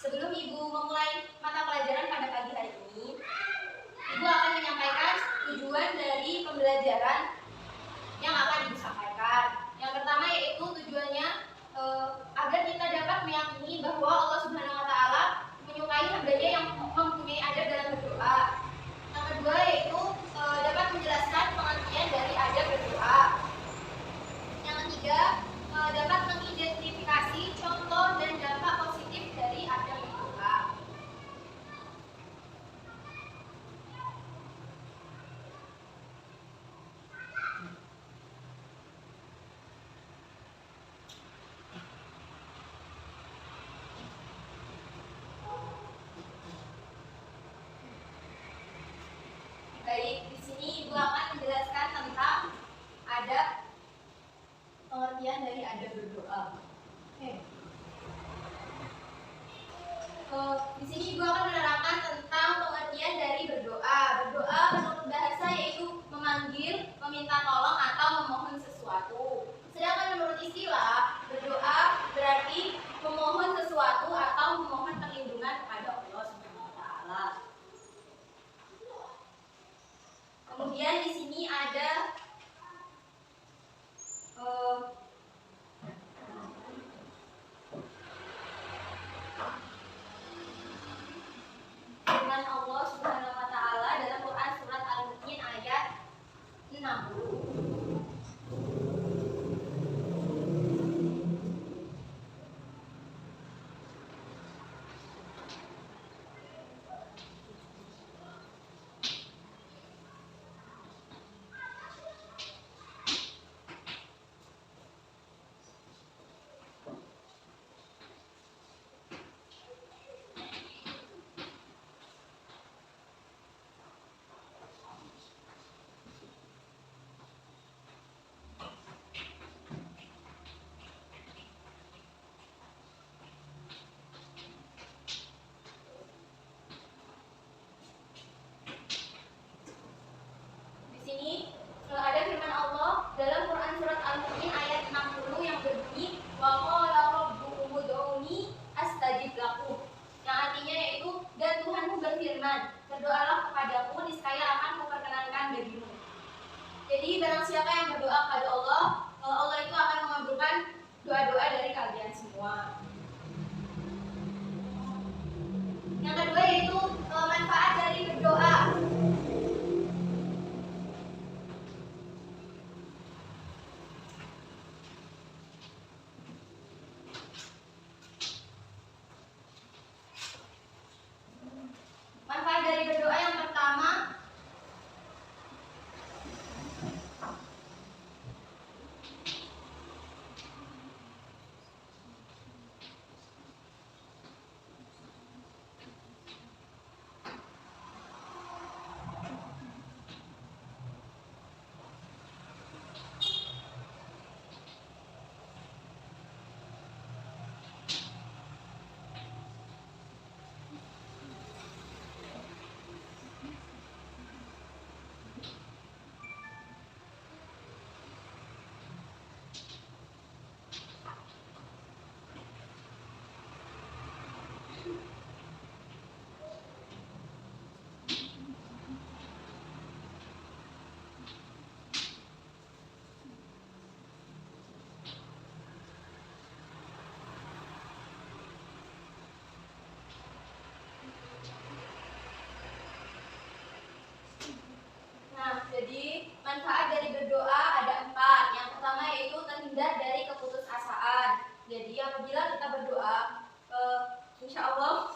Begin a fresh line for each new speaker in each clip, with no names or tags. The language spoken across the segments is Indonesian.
Sebelum Ibu memulai mata pelajaran pada pagi hari ini, Ibu akan menyampaikan tujuan dari pembelajaran yang akan Ibu sampaikan. Yang pertama yaitu tujuannya agar kita dapat meyakini bahwa Allah Subhanahu wa Ta'ala menyukai hambanya yang mempunyai adab dalam berdoa. Yang kedua yaitu dapat menjelaskan pengertian dari adab berdoa. Yang ketiga dapat mengidentifikasi contoh dan dampak positif dari adab berdoa. Baik, di sini Ibu akan menjelaskan tentang adab, pengertian dari adab berdoa. Di sini Ibu akan menerangkan tentang pengertian dari berdoa. Berdoa menurut bahasa yaitu memanggil, meminta tolong atau memohon sesuatu. Sedangkan menurut istilah, berdoa berarti memohon sesuatu atau memohon perlindungan kepada Allah Subhanahu wa Ta'ala. Kemudian di sini ada firman Allah Subhanahu wa Ta'ala dalam Quran surat Al-Mu'min ayat 60. Di sini ada firman Allah dalam Quran surat Al-Mu'min ayat 60 yang berbunyi wa qala rabbukum ud'uni astajib lakum. Yang artinya yaitu dan Tuhanmu berfirman, berdoalah kepadaku niscaya akan kuperkenankan bagimu. Jadi barang siapa yang berdoa kepada Allah, Allah itu akan mengabulkan doa-doa dari kalian semua. Yang kedua yaitu manfaat dari berdoa. Manfaat dari berdoa yang pertama jadi manfaat dari berdoa ada 4. Yang pertama yaitu terhindar dari keputusasaan. Jadi apabila kita berdoa, insya Allah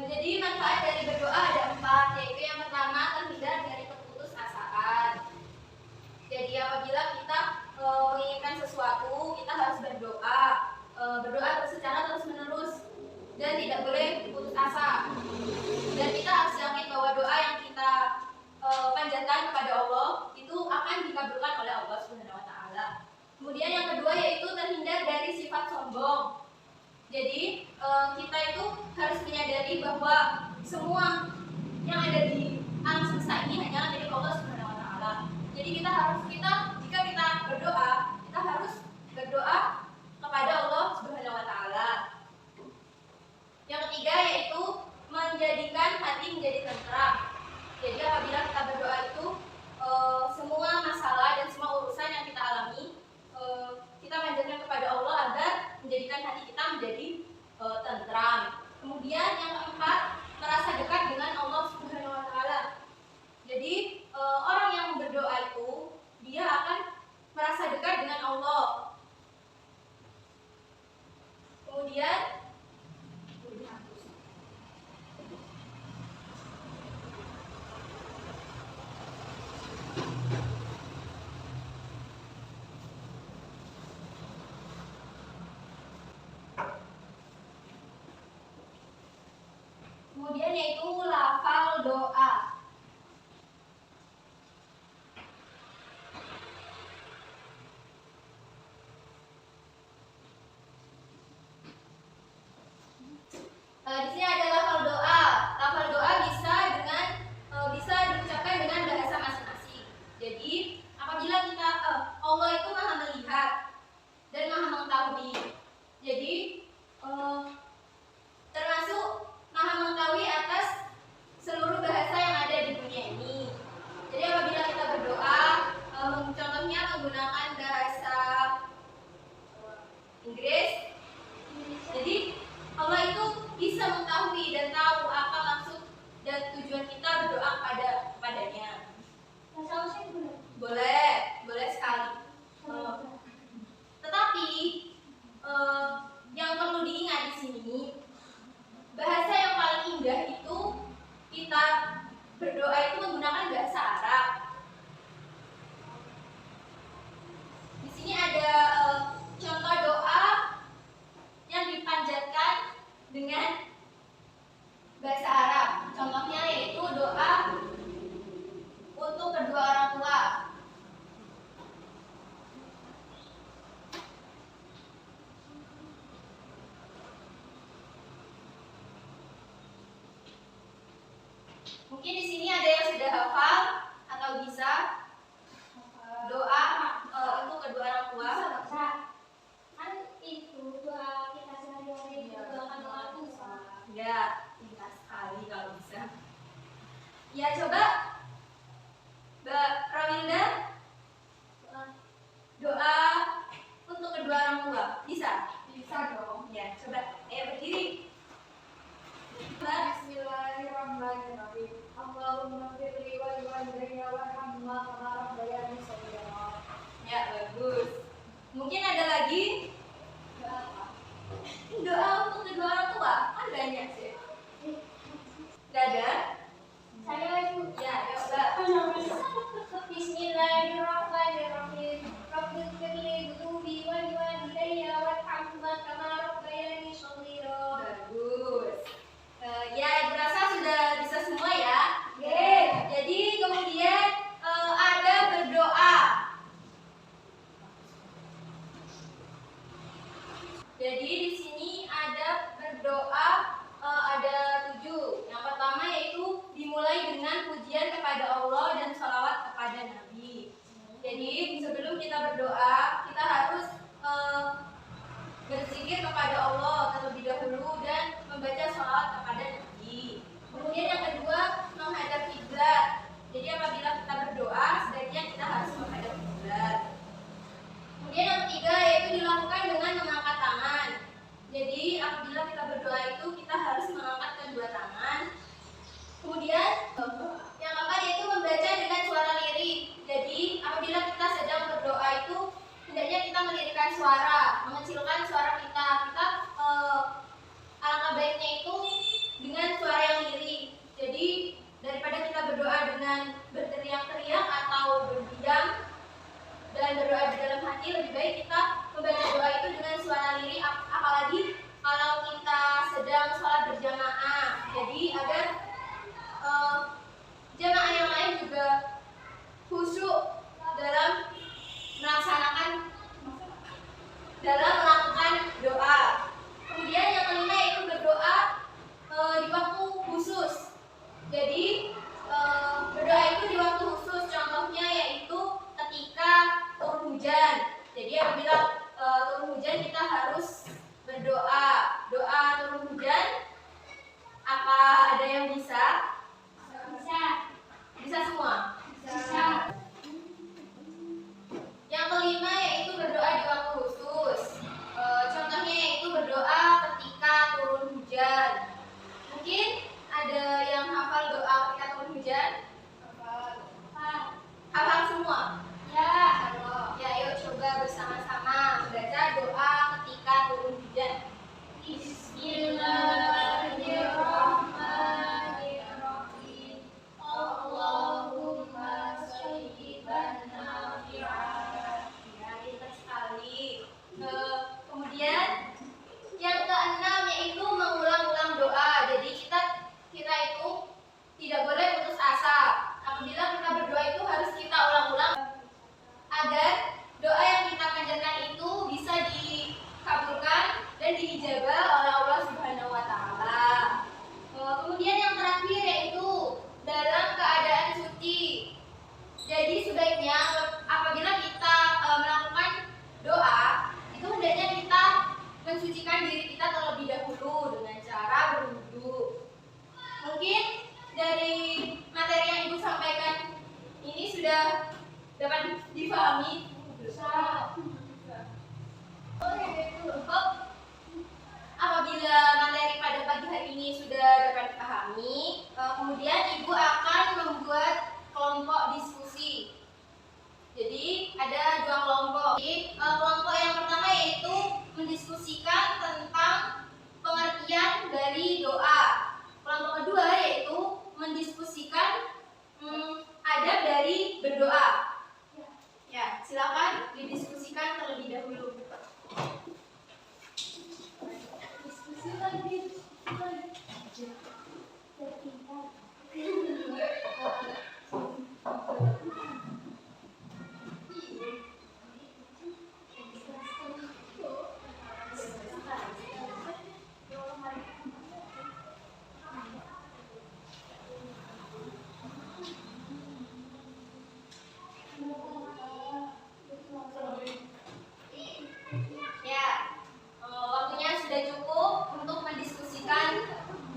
jadi manfaat dari berdoa ada 4, yaitu yang pertama terhindar dari keputusasaan. Jadi apabila kita menginginkan sesuatu, kita harus berdoa. Berdoa secara terus-menerus dan tidak boleh putus asa. Dan kita harus yakin bahwa doa yang kita panjatkan kepada Allah itu akan dikabulkan oleh Allah Subhanahu wa Ta'ala. Kemudian yang kedua yaitu terhindar dari sifat sombong. Jadi kita itu harus menyadari bahwa semua yang ada di alam semesta ini hanyalah milik Allah Subhanahu wa taala. Jadi jika kita berdoa, kita harus berdoa kepada Allah Subhanahu wa taala. Yang ketiga yaitu menjadikan hati menjadi tentram. Jadi apabila kita berdoa itu semua masalah dan semua urusan yang kita alami kita manjatkan kepada Allah agar menjadikan hati kita menjadi tentram. Kemudian yang keempat, merasa dekat dengan Allah Subhanahu wa taala. Jadi orang yang berdoa itu dia akan merasa dekat dengan Allah. Kemudian yaitu lafal doa. Di sini ada lafal doa. Lafal doa bisa diucapkan dengan bahasa masing-masing. Jadi apabila kita Allah itu Maha melihat dan Maha mengetahui. Jadi termasuk Maha mengetahui atas seluruh bahasa yang ada di dunia ini. Jadi apabila kita berdoa, contohnya menggunakan bahasa Inggris, jadi Allah itu bisa mengetahui dan tahu apa maksud dan tujuan kita berdoa kepadanya. Boleh sekali. Tetapi yang perlu diingat di sini, bahasa yang paling indah itu kita berdoa itu menggunakan bahasa Arab. Di sini ada contoh doa yang dipanjatkan dengan bahasa Arab. Contohnya yaitu doa untuk kedua orang tua. Mungkin di sini ada yang sudah hafal atau bisa doa untuk kedua orang tua.
Kan itu doa kita sehari-hari doakan doa Tuhan.
Ya, singkat sekali kalau bisa. Ya, coba Mbak Rawinda doa untuk kedua orang tua. Bisa?
Bisa dong.
Ya, coba. Ayo berdiri.
Bismillahirrahmanirrahim. Allahumma firli wa liwalidayya warhamhuma kama rabbayani shaghira.
Ya, bagus. Mungkin ada lagi
Doa apa?
doa untuk kedua orang tua. Kan banyak sih. Tidak ada?
Saya itu
Ya, coba.
Bismillahirrahmanirrahim. Rabbil firli dunubi wa liwalidayya warhamhuma kama rabbayani shaghira.
Bagus. Ya, berasa sudah bisa semua ya. Jadi kemudian ada berdoa. dapat dipahami?
Bisa.
Apabila materi pada pagi hari ini sudah dapat dipahami, kemudian Ibu akan membuat kelompok diskusi. Jadi ada 2 kelompok. Jadi, kelompok yang pertama yaitu mendiskusikan tentang pengertian dari doa. Kelompok kedua yaitu mendiskusikan adab dari berdoa. Ya, silakan didiskusikan terlebih dahulu.
Diskusi lagi.
Ya, waktunya sudah cukup untuk mendiskusikan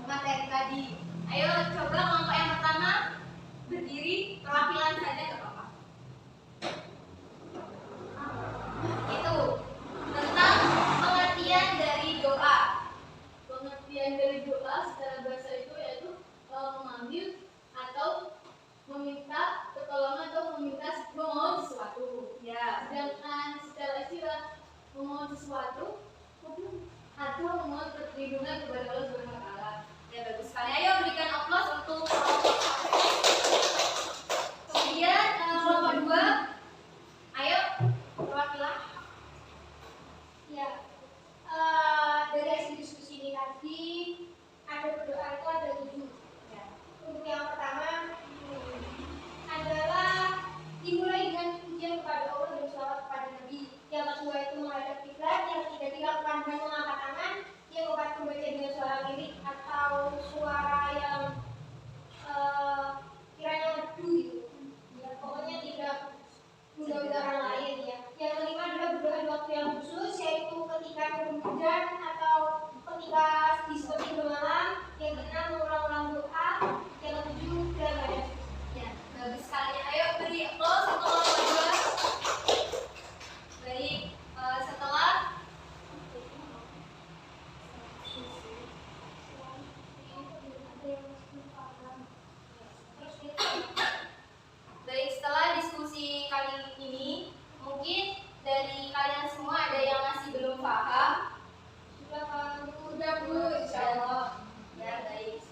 materi tadi. Ayo coba kelompok yang pertama berdiri, perwakilan saja ke Bapak. Itu tentang pengertian dari doa.
Pengertian dari doa secara bahasa itu yaitu memanggil atau meminta pertolongan atau memohon sesuatu.
Ya,
Sedangkan secara istilah memohon sesuatu atau memohon perlindungan kepada Allah Subhanahu wa taala.
ya bagus sekali. Ayo berikan aplaus untuk kelompok. Kemudian kelompok 2. Ayo perwakilan.
Ya, dari hasil diskusi ini tadi ada berdoa itu ada 7.
Ya.
Untuk yang pertama adalah dimulai dengan pujian kepada Allah dan sholawat kepada Nabi. Yang kedua itu menghadap kiblat. Yang ketiga dilakukan dengan mengangkat tangan. Yang keempat membaca dengan suara lirik atau suara yang kiranya merdu gitu. Ya, pokoknya tidak undang-undang orang lain ya. Yang kelima adalah berdoa di waktu yang khusus, yaitu ketika turun hujan atau ketika di seperti malam. Yang keenam mengulang-ulang doa. Yang ketujuh beribadah.
Ya, bagus sekali. Ayo beri aplaus untuk kelompok 2. Baik, setelah diskusi kali ini, mungkin dari kalian semua ada yang masih belum paham.
Sudah Bu, insya Allah.
Ya, baik.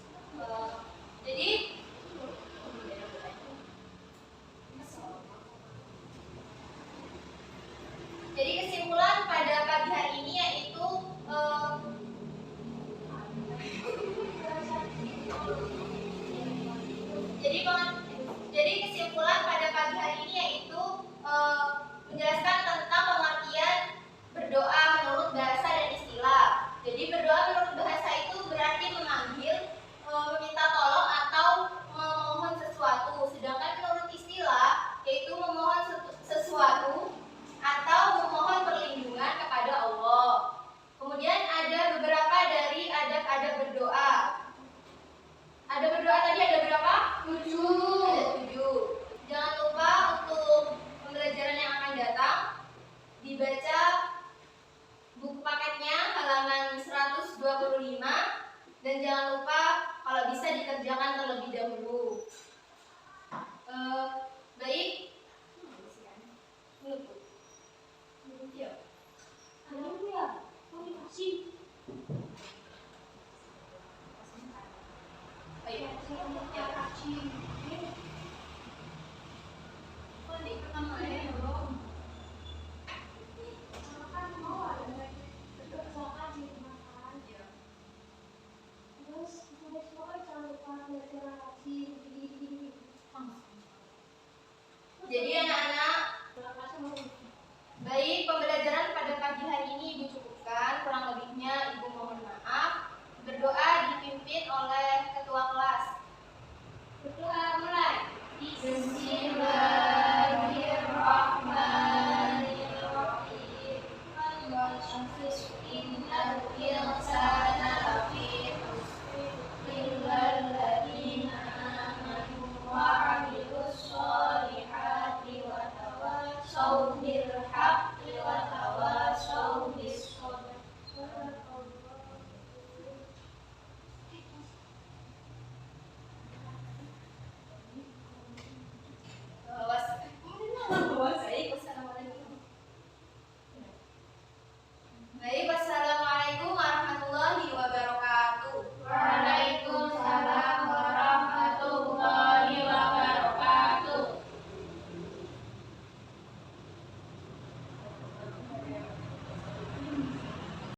Jadi kesimpulan pada pagi hari ini yaitu jadi kesimpulan pada pagi hari ini yaitu menjelaskan tentang pengertian berdoa menurut bahasa dan istilah. Jadi berdoa menurut bahasa itu berarti memanggil, meminta tolong atau memohon sesuatu. Sedangkan menurut istilah yaitu memohon sesuatu atau memohon perlindungan kepada Allah. Kemudian ada beberapa dari adab-adab berdoa. Ada berdoa tadi ada berapa? 7. Ada 7. Jangan lupa untuk pembelajaran yang akan datang dibaca buku paketnya halaman 125 dan jangan lupa kalau bisa dikerjakan terlebih dahulu. Baik. Baik.